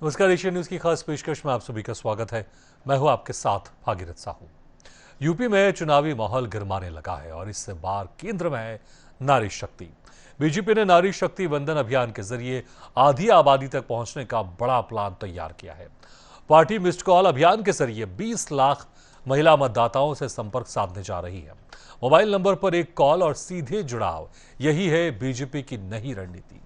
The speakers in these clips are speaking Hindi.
नमस्कार, एशियन न्यूज की खास पेशकश में आप सभी का स्वागत है। मैं हूं आपके साथ भागीरथ साहू। यूपी में चुनावी माहौल गरमाने लगा है और इस बार केंद्र में है नारी शक्ति। बीजेपी ने नारी शक्ति वंदन अभियान के जरिए आधी आबादी तक पहुंचने का बड़ा प्लान तैयार किया है। पार्टी मिस्ड कॉल अभियान के जरिए 20 लाख महिला मतदाताओं से संपर्क साधने जा रही है। मोबाइल नंबर पर एक कॉल और सीधे जुड़ाव, यही है बीजेपी की नई रणनीति।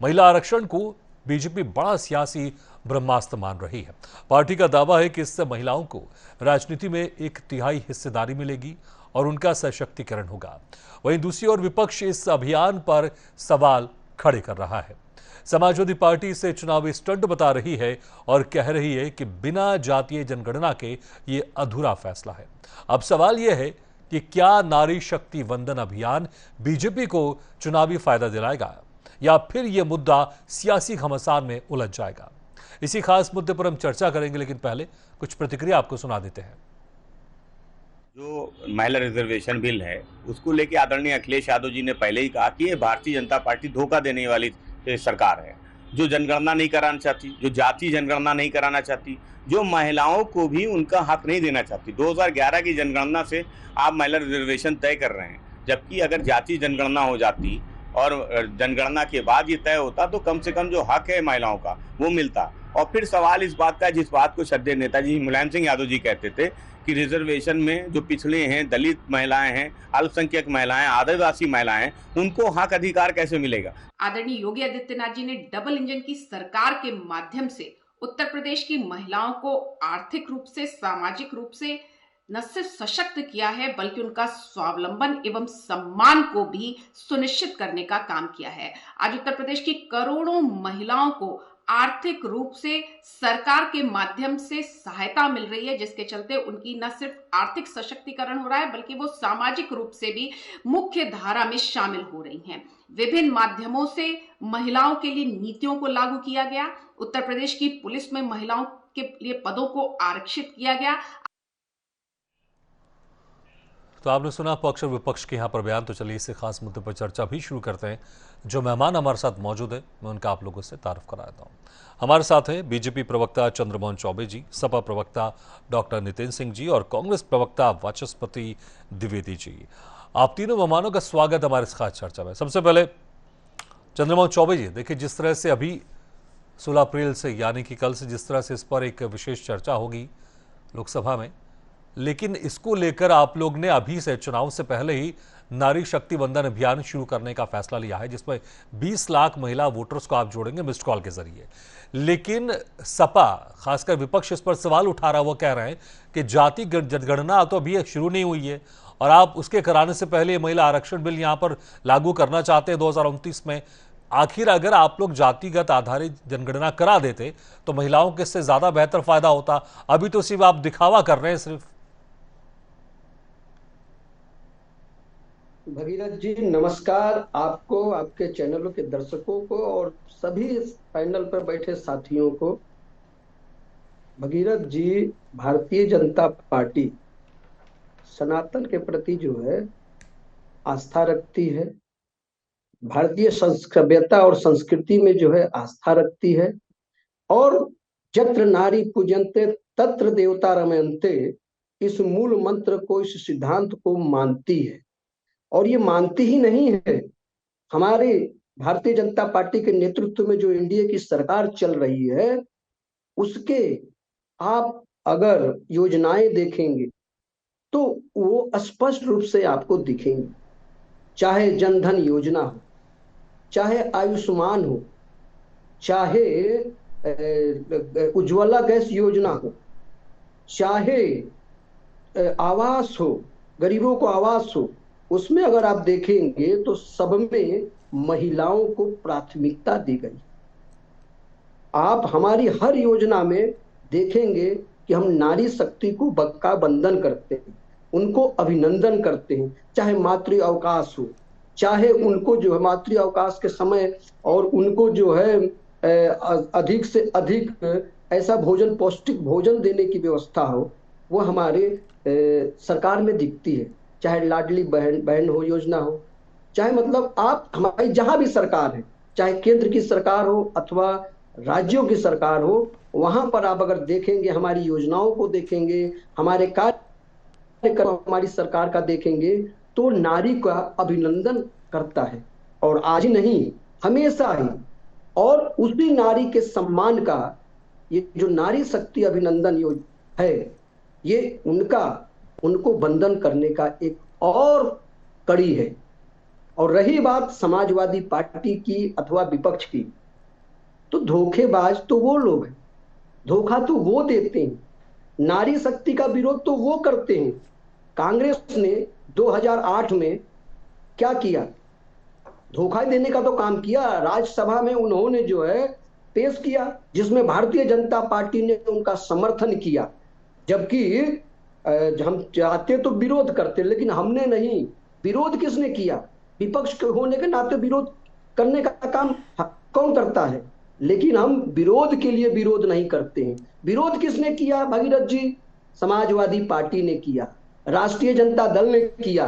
महिला आरक्षण को बीजेपी बड़ा सियासी ब्रह्मास्त्र मान रही है। पार्टी का दावा है कि इससे महिलाओं को राजनीति में 1/3 हिस्सेदारी मिलेगी और उनका सशक्तिकरण होगा। वहीं दूसरी ओर विपक्ष इस अभियान पर सवाल खड़े कर रहा है। समाजवादी पार्टी इसे चुनावी स्टंट बता रही है और कह रही है कि बिना जातीय जनगणना के ये अधूरा फैसला है। अब सवाल यह है कि क्या नारी शक्ति वंदन अभियान बीजेपी को चुनावी फायदा दिलाएगा या फिर यह मुद्दा सियासी घमासान में उलझ जाएगा। इसी खास मुद्दे पर हम चर्चा करेंगे, लेकिन पहले कुछ प्रतिक्रिया आपको सुना देते हैं। जो महिला रिजर्वेशन बिल है उसको लेके आदरणीय अखिलेश यादव जी ने पहले ही कहा कि ये भारतीय जनता पार्टी धोखा देने वाली सरकार है, जो जनगणना नहीं कराना चाहती, जो जाति जनगणना नहीं कराना चाहती, जो महिलाओं को भी उनका हक नहीं देना चाहती। 2011 की जनगणना से आप महिला रिजर्वेशन तय कर रहे हैं, जबकि अगर जाति जनगणना हो जाती और जनगणना के बाद ये तय होता तो कम से कम जो हक है महिलाओं का वो मिलता। और फिर सवाल इस बात का, जिस बात को श्रद्धेय नेताजी मुलायम सिंह यादव जी कहते थे कि रिजर्वेशन में जो पिछड़े हैं, दलित महिलाएं हैं, अल्पसंख्यक महिलाएं, आदिवासी महिलाएं हैं, उनको हक अधिकार कैसे मिलेगा। आदरणीय योगी आदित्यनाथ जी ने डबल इंजन की सरकार के माध्यम से उत्तर प्रदेश की महिलाओं को आर्थिक रूप से, सामाजिक रूप से न सिर्फ सशक्त किया है बल्कि उनका स्वावलंबन एवं सम्मान को भी सुनिश्चित करने का काम किया है। आज उत्तर प्रदेश की करोड़ों महिलाओं को आर्थिक रूप से सरकार के माध्यम से सहायता मिल रही है, जिसके चलते उनकी न सिर्फ आर्थिक सशक्तिकरण हो रहा है बल्कि वो सामाजिक रूप से भी मुख्य धारा में शामिल हो रही हैं। विभिन्न माध्यमों से महिलाओं के लिए नीतियों को लागू किया गया। उत्तर प्रदेश की पुलिस में महिलाओं के लिए पदों को आरक्षित किया गया। तो आपने सुना पक्ष और विपक्ष के यहाँ पर बयान। तो चलिए इसे खास मुद्दे पर चर्चा भी शुरू करते हैं। जो मेहमान हमारे साथ मौजूद है मैं उनका आप लोगों से तारुफ करा देता हूँ। हमारे साथ है बीजेपी प्रवक्ता चंद्रमोहन चौबे जी, सपा प्रवक्ता डॉक्टर नितिन सिंह जी और कांग्रेस प्रवक्ता वाचस्पति द्विवेदी जी। आप तीनों मेहमानों का स्वागत हमारे इस खास चर्चा में। सबसे पहले चंद्रमोहन चौबे जी, देखिए जिस तरह से अभी 16 अप्रैल से यानी कि कल से जिस तरह से इस पर एक विशेष चर्चा होगी लोकसभा में, लेकिन इसको लेकर आप लोग ने अभी से चुनाव से पहले ही नारी शक्ति वंदन अभियान शुरू करने का फैसला लिया है, जिसमें 20 लाख महिला वोटर्स को आप जोड़ेंगे मिस्ड कॉल के जरिए। लेकिन सपा, खासकर विपक्ष, इस पर सवाल उठा रहा है। वो कह रहे हैं कि जाति जनगणना तो अभी शुरू नहीं हुई है और आप उसके कराने से पहले महिला आरक्षण बिल यहां पर लागू करना चाहते हैं 2029 में। आखिर अगर आप लोग जातिगत आधारित जनगणना करा देते तो महिलाओं के इससे ज्यादा बेहतर फायदा होता। अभी तो सिर्फ आप दिखावा कर रहे हैं सिर्फ। भगीरथ जी नमस्कार आपको, आपके चैनलों के दर्शकों को और सभी इस पैनल पर बैठे साथियों को। भगीरथ जी, भारतीय जनता पार्टी सनातन के प्रति जो है आस्था रखती है, भारतीय सभ्यता और संस्कृति में जो है आस्था रखती है और यत्र नारी पूजन्ते तत्र देवता रमन्ते, इस मूल मंत्र को, इस सिद्धांत को मानती है। और ये मानती ही नहीं है, हमारे भारतीय जनता पार्टी के नेतृत्व में जो एनडीए की सरकार चल रही है उसके आप अगर योजनाएं देखेंगे तो वो स्पष्ट रूप से आपको दिखेंगी। चाहे जनधन योजना हो, चाहे आयुष्मान हो, चाहे उज्ज्वला गैस योजना हो, चाहे आवास हो, गरीबों को आवास हो, उसमें अगर आप देखेंगे तो सब में महिलाओं को प्राथमिकता दी गई। आप हमारी हर योजना में देखेंगे कि हम नारी शक्ति को बक्का बंधन करते हैं, उनको अभिनंदन करते हैं। चाहे मातृ अवकाश हो, चाहे उनको जो है मातृ अवकाश के समय और उनको जो है अधिक से अधिक ऐसा भोजन, पौष्टिक भोजन देने की व्यवस्था हो, वो हमारे सरकार में दिखती है। चाहे लाडली बहन हो योजना हो, चाहे मतलब आप हमारी जहां भी सरकार है, चाहे केंद्र की सरकार हो अथवा राज्यों की सरकार हो, वहां पर आप अगर देखेंगे, हमारी योजनाओं को देखेंगे, हमारे कार्यक्रम हमारी सरकार का देखेंगे, तो नारी का अभिनंदन करता है। और आज ही नहीं, हमेशा ही। और उसी नारी के सम्मान का ये जो नारी शक्ति अभिनंदन योजना है, ये उनको वंदन करने का एक और कड़ी है। और रही बात समाजवादी पार्टी की अथवा विपक्ष की, तो धोखेबाज तो वो लोग हैं, धोखा तो वो देते हैं, नारी शक्ति का विरोध तो वो करते हैं। कांग्रेस ने 2008 में क्या किया? धोखा देने का तो काम किया। राज्यसभा में उन्होंने जो है पेश किया, जिसमें भारतीय जनता पार्टी ने उनका समर्थन किया, जबकि हम चाहते तो विरोध करते, लेकिन हमने नहीं। विरोध किसने किया? विपक्ष होने के नाते विरोध करने का काम कौन करता है? लेकिन हम विरोध के लिए विरोध नहीं करते हैं। विरोध किसने किया भागीरथ जी? समाजवादी पार्टी ने किया, राष्ट्रीय जनता दल ने किया।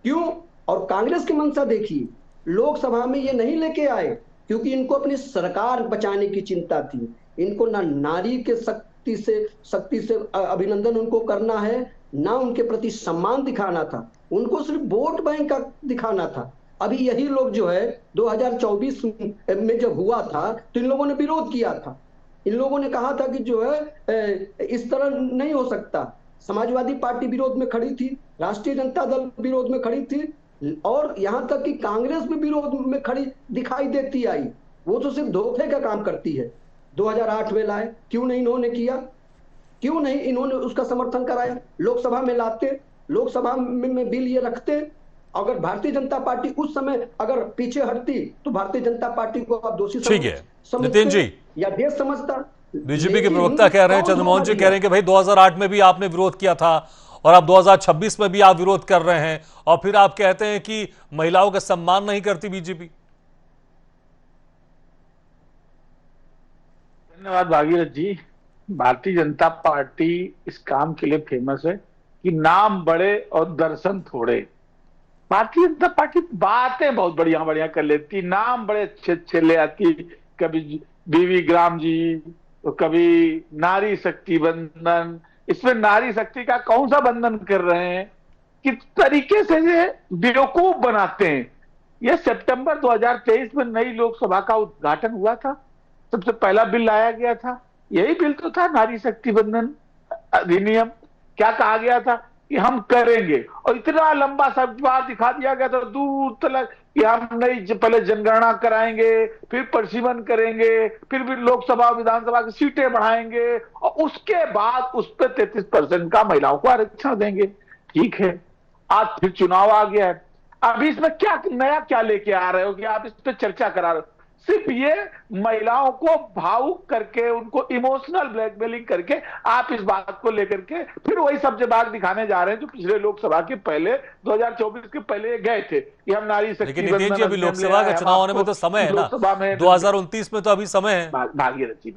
क्यों? और कांग्रेस की मंशा देखिए, लोकसभा में ये नहीं लेके आए क्योंकि इनको अपनी सरकार बचाने की चिंता थी। इनको ना नारी के शक्ति से अभिनंदन उनको करना है, ना उनके प्रति सम्मान दिखाना था, उनको सिर्फ वोट बैंक का दिखाना था। अभी यही लोग जो है 2024 में जब हुआ था तो इन लोगों ने विरोध किया था। इन लोगों ने कहा था कि जो है इस तरह नहीं हो सकता। समाजवादी पार्टी विरोध में खड़ी थी, राष्ट्रीय जनता दल विरोध में खड़ी थी, और यहां तक कि कांग्रेस भी विरोध में खड़ी दिखाई देती आई। वो तो सिर्फ धोखे का काम करती है। 2008 में लाए, क्यों नहीं इन्होंने किया? क्यों नहीं इन्होंने उसका समर्थन कराया? लोकसभा में लाते, लोकसभा में बिल ये रखते। अगर भारतीय जनता पार्टी उस समय अगर पीछे हटती तो भारतीय जनता पार्टी को आप दोषी ठीक है नितिन जी, या देश समझता। बीजेपी के प्रवक्ता कह रहे हैं, चंद्रमोहन जी कह रहे हैं कि भाई 2008 में भी आपने विरोध किया था और अब 2026 में भी आप विरोध कर रहे हैं, और फिर आप कहते हैं कि महिलाओं का सम्मान नहीं करती बीजेपी। धन्यवाद भागीरथ जी। भारतीय जनता पार्टी इस काम के लिए फेमस है कि नाम बड़े और दर्शन थोड़े। भारतीय जनता पार्टी बातें बहुत बढ़िया बढ़िया कर लेती, नाम बड़े अच्छे अच्छे ले आती, कभी बीवी ग्राम जी, तो कभी नारी शक्ति बंधन। इसमें नारी शक्ति का कौन सा बंधन कर रहे हैं? किस तरीके से ये बेवकूफ बनाते हैं। ये सितंबर 2023 में नई लोकसभा का उद्घाटन हुआ था, सबसे पहला बिल लाया गया था, यही बिल तो था नारी शक्ति बंधन अधिनियम। क्या कहा गया था कि हम करेंगे, और इतना लंबा शब्दवार दिखा दिया गया था दूर तक कि हम नहीं, पहले जनगणना कराएंगे, फिर परिसीमन करेंगे, फिर भी लोकसभा विधानसभा की सीटें बढ़ाएंगे, और उसके बाद उस पर 33% का महिलाओं को आरक्षण देंगे। ठीक है, आज फिर चुनाव आ गया है। अभी इसमें क्या नया क्या लेके आ रहे हो कि आप इस पर चर्चा करा रहे हो? सिर्फ ये महिलाओं को भावुक करके, उनको इमोशनल ब्लैकमेलिंग करके आप इस बात को लेकर के फिर वही सब्जेबाग दिखाने जा रहे हैं जो पिछले लोकसभा के पहले 2024 के पहले गए थे कि हम नारी शक्ति। लेकिन नितिन जी अभी लोकसभा का चुनाव होने में तो समय है ना, 2029 में तो अभी समय है। भागीरथ जी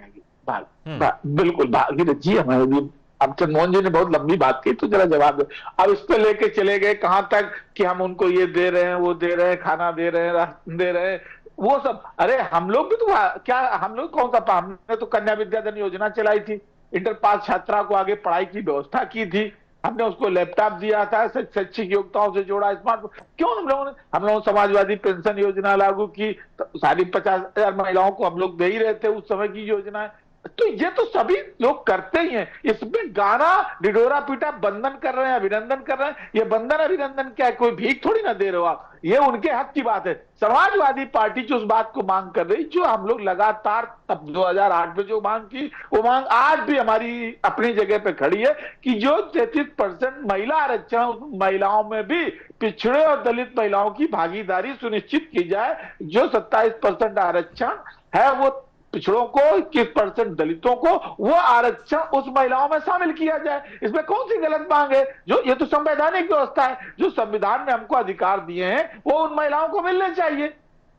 बिल्कुल भागीरथ जी, हमारे भी अब चंद्रमोहन जी ने बहुत लंबी बात की, तो जरा जवाब दो। अब इस पे लेके चले गए कहां तक कि हम उनको ये दे रहे हैं, वो दे रहे हैं, खाना दे रहे हैं, राशन दे रहे हैं, वो सब। अरे हम लोग भी तो क्या, हम लोग कौन सा, हमने तो कन्या विद्याधन योजना चलाई थी, इंटर पास छात्रा को आगे पढ़ाई की व्यवस्था की थी, हमने उसको लैपटॉप दिया था, शैक्षिक योग्यताओं से जोड़ा, स्मार्टफोन। क्यों हम लोगों ने समाजवादी पेंशन योजना लागू की, तो 50,000 महिलाओं को हम लोग दे ही रहे थे उस समय की योजना। तो ये तो सभी लोग करते ही हैं। इसमें गाना डिडोरा पीटा बंधन कर रहे हैं, अभिनंदन कर रहे हैं। ये बंधन अभिनंदन क्या है? कोई भीख थोड़ी ना दे रहे हो आप, ये उनके हक की बात है। समाजवादी पार्टी जो उस बात को मांग कर रही, जो हम लोग लगातार तब 2008 में जो मांग की, वो मांग आज भी हमारी अपनी जगह पे खड़ी है कि जो 33% महिला आरक्षण, महिलाओं में भी पिछड़े और दलित महिलाओं की भागीदारी सुनिश्चित की जाए। जो 27% आरक्षण है वो पिछड़ों को, 21% दलितों को, वो आरक्षण उस महिलाओं में शामिल किया जाए। इसमें कौन सी गलत मांग है? जो ये तो संवैधानिक व्यवस्था है, जो संविधान ने हमको अधिकार दिए हैं वो उन महिलाओं को मिलने चाहिए।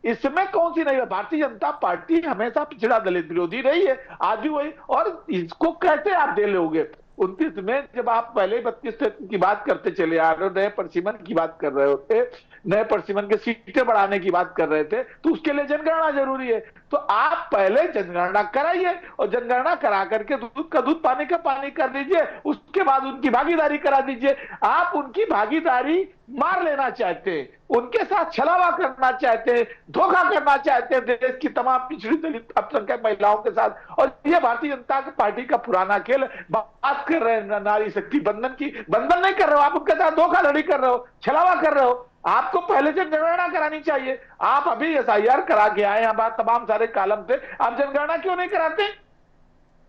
इसमें कौन सी नहीं है? भारतीय जनता पार्टी हमेशा पिछड़ा दलित विरोधी रही है, आज भी वही। और इसको कैसे आप दे लोगे? 29 में जब आप पहले 32 की बात करते चले आ रहे हो, नए परिसीमन की बात कर रहे होते, नए परिसीमन के सीटें बढ़ाने की बात कर रहे थे, तो उसके लिए जनगणना जरूरी है। तो आप पहले जनगणना कराइए और जनगणना करा करके दूध का दूध पानी का पानी कर दीजिए, उसके बाद उनकी भागीदारी करा दीजिए। आप उनकी भागीदारी मार लेना चाहते हैं, उनके साथ छलावा करना चाहते हैं, धोखा करना चाहते हैं देश की तमाम पिछड़ी दलित अल्पसंख्यक महिलाओं के साथ। और ये भारतीय जनता पार्टी का पुराना खेल। बात कर रहे हैं नारी शक्ति बंधन की, बंधन नहीं कर रहे हो आप, उनके साथ धोखाधड़ी कर रहे हो, छलावा कर रहे हो। आपको पहले जनगणना करानी चाहिए। आप अभी एसआईआर करा के आए हैं, तमाम सारे कॉलम थे, आप जनगणना क्यों नहीं कराते?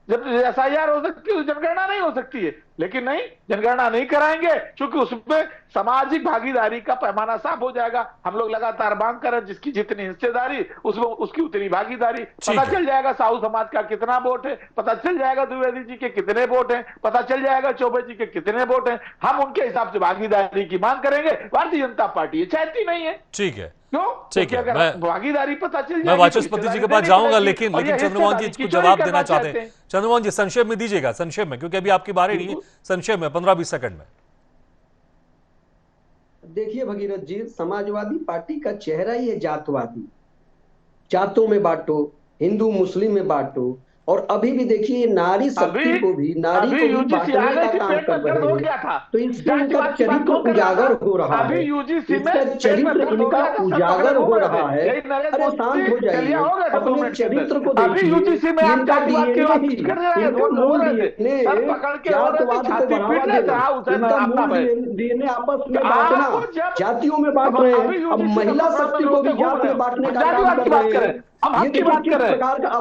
जब एसआईआर हो सकती है तो जनगणना नहीं हो सकती है। लेकिन नहीं, जनगणना नहीं कराएंगे क्योंकि उसमें सामाजिक भागीदारी का पैमाना साफ हो जाएगा। हम लोग लगातार मांग कर रहे हैं, जिसकी जितनी हिस्सेदारी उसमें उसकी उतनी भागीदारी। पता चल जाएगा साहू समाज का कितना वोट है, पता चल जाएगा द्विवेदी जी के कितने वोट हैं, पता चल जाएगा चौबे जी के कितने वोट हैं। हम उनके हिसाब से भागीदारी की मांग करेंगे। भारतीय जनता पार्टी ये चाहती नहीं है। ठीक है, क्यों? ठीक है, मैं भागीदारी पता चल मैं वाचस्पति जी के पास जाऊंगा, लेकिन चंद्रमोहन जी कुछ जवाब देना चाहते हैं। चंद्रमोहन जी संक्षेप में दीजिएगा, संक्षेप में, क्योंकि अभी आपकी बारी नहीं है, संक्षेप में 15-20 सेकंड में। देखिए भगीरथ जी, समाजवादी पार्टी का चेहरा ही है जातवादी। जातों में बांटो, हिंदू मुस्लिम में बांटो, और अभी भी देखिए नारी शक्ति को भी, नारी को भी बांटने का काम कर रहे हैं। तो इससे इनका चरित्र उजागर हो रहा है, इसका चरित्र इनका उजागर हो रहा है। अरे शांत हो जाइए, अपने चरित्र को देखिए। इनका डीएनए ही, इनका मूल डीएनए जातवाद को बढ़ावा देना, इनका मूल डीएनए आपस में बांटना, जातियों में बांट रहे हैं। अब महिला शक्ति को भी जात में बांटने का काम कर रहे हैं। हम आपकी बात कर रहे हैं,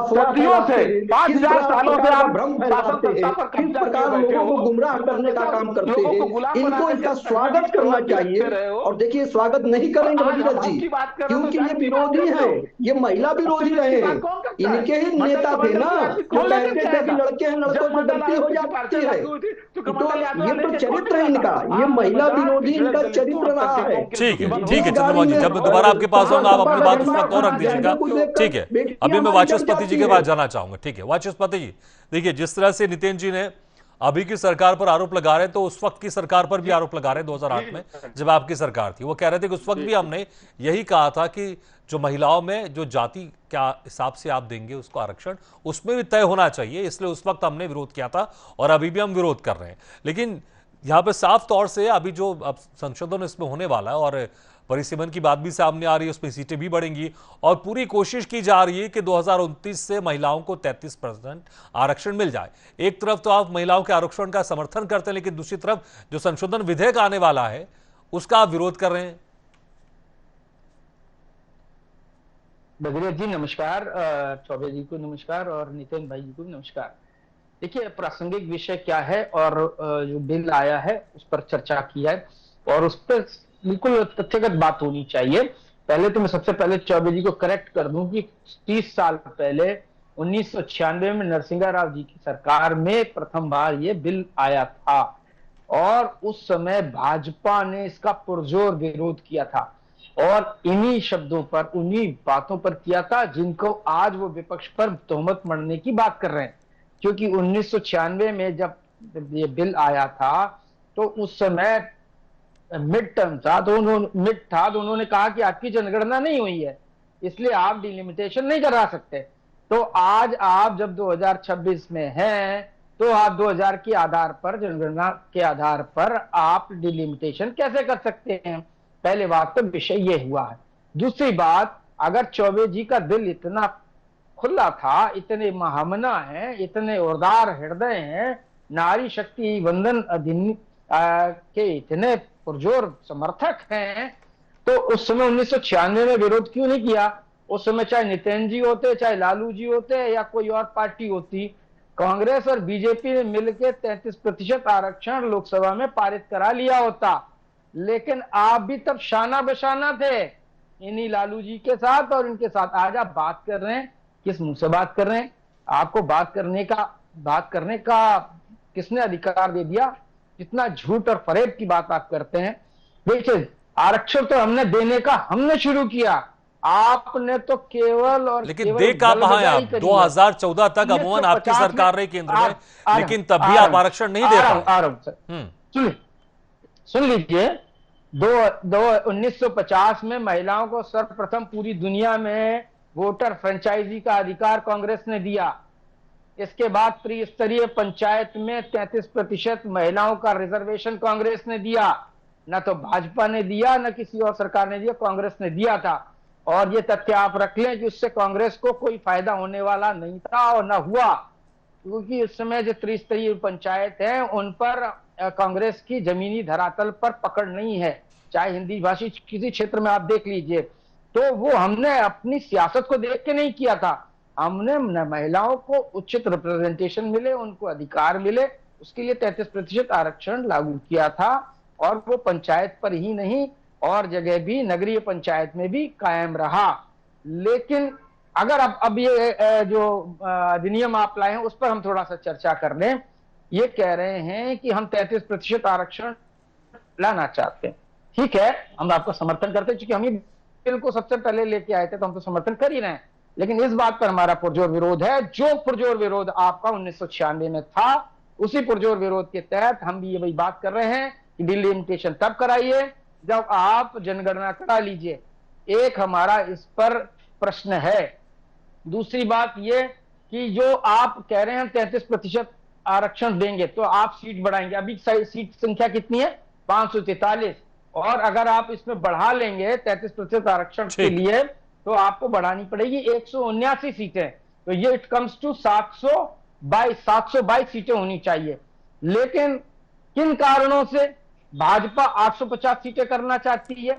सदियों से 5000 सालों से आप भ्रम फैलाते हैं, किस प्रकार लोगों को गुमराह करने का काम करते हैं। इनको इसका स्वागत करना चाहिए। और देखिए, स्वागत नहीं करेंगे भगीरथ जी, क्योंकि ये विरोधी हैं, ये महिला विरोधी रहे हैं। इनके ही नेता थे ना जो कहते थे कि लड़के हैं, लड़कों से गलती हो जाती है। तो ये तो चरित्र है इनका, ये महिला विरोधी इनका चरित्र रहा है। ठीक है, ठीक है चंद्रमोहन जी, जब दोबारा आपके पास आऊंगा आप अपनी बात उस वक्त और रख दीजिएगा। ठीक है, अभी मैं वाचस्पति जी के पास जाना चाहूंगा। ठीक है वाचस्पति जी, देखिए जिस तरह से नितिन जी ने अभी की सरकार पर आरोप लगा रहे हैं, तो उस वक्त की सरकार पर भी आरोप लगा रहे हैं 2008 में जब आपकी सरकार थी। वो कह रहे थे कि उस वक्त भी हमने यही कहा था कि जो महिलाओं में जो जाति क्या हिसाब से आप देंगे उसको आरक्षण, उसमें भी तय होना चाहिए, इसलिए उस वक्त हमने विरोध किया था और अभी भी हम विरोध कर रहे हैं। लेकिन यहाँ पे साफ तौर से अभी जो अब संशोधन इसमें होने वाला है और परिसीमन की बात भी सामने आ रही है, उसमें सीटें भी बढ़ेंगी और पूरी कोशिश की जा रही है कि 2029 से महिलाओं को 33% आरक्षण मिल जाए। एक तरफ तो आप महिलाओं के आरक्षण का समर्थन करते हैं, लेकिन दूसरी तरफ जो संशोधन विधेयक आने वाला है उसका आप विरोध कर रहे हैं। भगीरथ जी नमस्कार, चौबे जी को नमस्कार और नितिन भाई जी को नमस्कार। देखिए प्रासंगिक विषय क्या है और जो बिल आया है उस पर चर्चा की है और उस पर बिल्कुल तथ्यगत बात होनी चाहिए। पहले तो मैं सबसे पहले चौबे जी को करेक्ट कर दूं कि 30 साल पहले 1996 में नरसिंहा राव जी की सरकार में प्रथम बार ये बिल आया था और उस समय भाजपा ने इसका पुरजोर विरोध किया था और इन्हीं शब्दों पर, उन्हीं बातों पर किया था जिनको आज वो विपक्ष पर तोहमत मढ़ने की बात कर रहे हैं। क्योंकि 1996 में जब ये बिल आया था तो उस समय मिड टर्म था, तो उन्होंने कहा कि आपकी जनगणना नहीं हुई है इसलिए आप डिलिमिटेशन नहीं करा सकते। तो आज आप जब 2026 में हैं तो आप 2000 के आधार पर, जनगणना के आधार पर आप डिलिमिटेशन कैसे कर सकते हैं? पहले बात तो विषय ये हुआ है। दूसरी बात, अगर चौबे जी का दिल इतना खुला था, इतने महामना हैं, इतने उदार हृदय हैं, नारी शक्ति वंदन अधिनियम के इतने पुरजोर समर्थक हैं, तो उस समय 1996 में विरोध क्यों नहीं किया? उस समय चाहे नितिन जी होते, चाहे लालू जी होते या कोई और पार्टी होती, कांग्रेस और बीजेपी ने मिलकर 33% आरक्षण लोकसभा में पारित करा लिया होता। लेकिन आप भी तब शाना बशाना थे इन्हीं लालू जी के साथ और इनके साथ। आज आप बात कर रहे हैं, किस मुंह से बात कर रहे हैं? आपको बात करने का किसने अधिकार दे दिया? इतना झूठ और फरेब की बात आप करते हैं। देखिए आरक्षण तो हमने देने का हमने शुरू किया, आपने तो केवल और लेकिन दे का पाए आप 2014 तक अमूमन आपकी सरकार रही केंद्र में, लेकिन तब भी आप आरक्षण नहीं दे पाए। सुन लीजिए, 1950 में महिलाओं को सर्वप्रथम पूरी दुनिया में वोटर फ्रेंचाइजी का अधिकार कांग्रेस ने दिया। इसके बाद त्रिस्तरीय पंचायत में 33% महिलाओं का रिजर्वेशन कांग्रेस ने दिया। न तो भाजपा ने दिया, न किसी और सरकार ने दिया, कांग्रेस ने दिया था। और ये तथ्य आप रख लें कि उससे कांग्रेस को कोई फायदा होने वाला नहीं था और न हुआ, क्योंकि उस समय जो त्रिस्तरीय पंचायत है उन पर कांग्रेस की जमीनी धरातल पर पकड़ नहीं है। चाहे हिंदी भाषी किसी क्षेत्र में आप देख लीजिए, तो वो हमने अपनी सियासत को देख के नहीं किया था। हमने महिलाओं को उचित रिप्रेजेंटेशन मिले, उनको अधिकार मिले, उसके लिए 33% आरक्षण लागू किया था। और वो पंचायत पर ही नहीं और जगह भी, नगरीय पंचायत में भी कायम रहा। लेकिन अगर अब ये जो अधिनियम आप लाए हैं उस पर हम थोड़ा सा चर्चा कर लें। ये कह रहे हैं कि हम 33% आरक्षण लाना चाहते हैं। ठीक है, हम आपका समर्थन करते हैं, क्योंकि हम ही बिल को सबसे पहले लेके आए थे, तो हम तो समर्थन कर ही रहे हैं। लेकिन इस बात पर हमारा पुरजोर विरोध है, जो पुरजोर विरोध आपका 1996 में था, उसी पुरजोर विरोध के तहत हम भी ये वही बात कर रहे हैं कि डिलिमिटेशन तब कराइए जब आप जनगणना करा लीजिए। एक हमारा इस पर प्रश्न है। दूसरी बात ये कि जो आप कह रहे हैं हम 33% आरक्षण देंगे तो आप सीट बढ़ाएंगे। अभी सीट संख्या कितनी है? 543। और अगर आप इसमें बढ़ा लेंगे 33% आरक्षण के लिए, तो आपको बढ़ानी पड़ेगी 179 सीटें। तो ये इट कम्स टू 722 सीटें होनी चाहिए। लेकिन किन कारणों से भाजपा 850 सीटें करना चाहती है,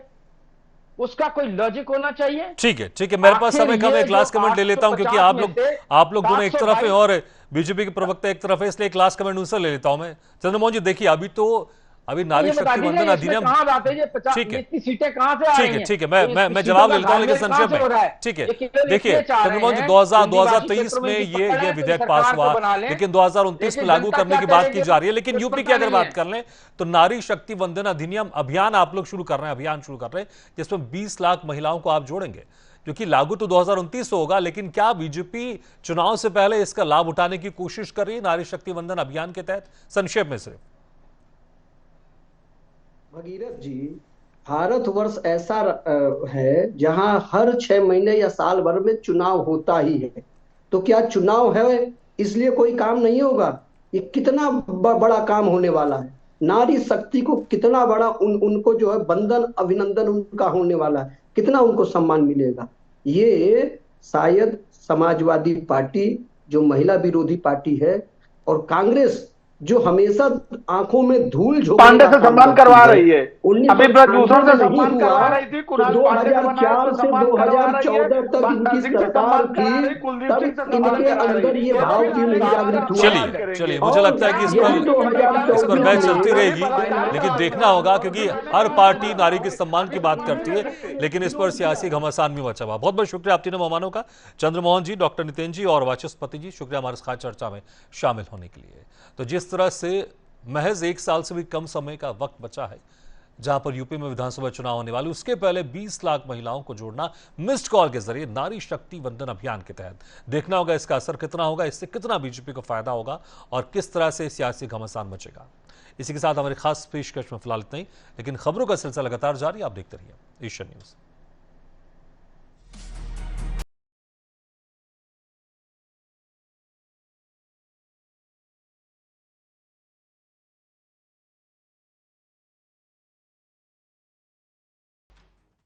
उसका कोई लॉजिक होना चाहिए। ठीक है, मेरे पास समय कम है, क्लास कमेंट ले लेता हूं, क्योंकि आप लोग दोनों एक तरफ है और बीजेपी के प्रवक्ता एक तरफ है, इसलिए क्लास कमेंट उनसे ले लेता हूं मैं। चंद्रमोहन जी, देखिए अभी नारी शक्ति वंदन अधिनियम, ठीक है, सीटें कहां से आ रही हैं? ठीक है, मैं जवाब लेता हूं, लेकिन संक्षेप में। ठीक है, देखिए चंद्रमोहन जी, 2023 में ये विधेयक पास हुआ, लेकिन 2029 में लागू करने की बात की जा रही है। लेकिन यूपी की अगर बात कर लें तो नारी शक्ति वंदन अधिनियम अभियान आप लोग शुरू कर रहे हैं, जिसमें 20 लाख महिलाओं को आप जोड़ेंगे, क्योंकि लागू तो 2029 होगा। लेकिन क्या बीजेपी चुनाव से पहले इसका लाभ उठाने की कोशिश कर रही है नारी शक्ति वंदन अभियान के तहत? संक्षेप में सिर्फ। भगीरथ जी, भारतवर्ष ऐसा है जहां हर 6 महीने या साल भर में चुनाव होता ही है। तो क्या चुनाव है इसलिए कोई काम नहीं होगा? ये कितना बड़ा काम होने वाला है। नारी शक्ति को कितना बड़ा उनको जो है वंदन, अभिनंदन उनका होने वाला है, कितना उनको सम्मान मिलेगा। ये शायद समाजवादी पार्टी जो महिला विरोधी पार्टी है, और कांग्रेस जो हमेशा आंखों में धूल झोंकने पांडे से सम्मान करवा रही है, अभी ब्रजभूषण से सम्मान करवा रही थी, 2004 से 2014 तक इनकी सरकार थी, तब इनके अंदर ये भाव क्यों नहीं जागृत हुआ? चलिए, मुझे लगता है कि इस पर बहस चलती रहेगी, लेकिन देखना होगा, क्योंकि हर पार्टी नारी के सम्मान की बात करती है, लेकिन इस पर सियासी घमासान भी मचा हुआ। बहुत बहुत शुक्रिया आप तीनों मेहमानों का, चंद्रमोहन जी, डॉक्टर नितिन जी और वाचस्पति जी, शुक्रिया हमारे खास चर्चा में शामिल होने के लिए। तो जिस तरह से महज 1 साल से भी कम समय का वक्त बचा है जहां पर यूपी में विधानसभा चुनाव होने वाले, उसके पहले 20 लाख महिलाओं को जोड़ना मिस्ड कॉल के जरिए नारी शक्ति वंदन अभियान के तहत, देखना होगा इसका असर कितना होगा, इससे कितना बीजेपी को फायदा होगा और किस तरह से सियासी घमासान मचेगा। इसी के साथ हमारी खास पेशकश में फिलहाल इतना ही, लेकिन खबरों का सिलसिला लगातार जारी, आप देखते रहिए एशियन न्यूज।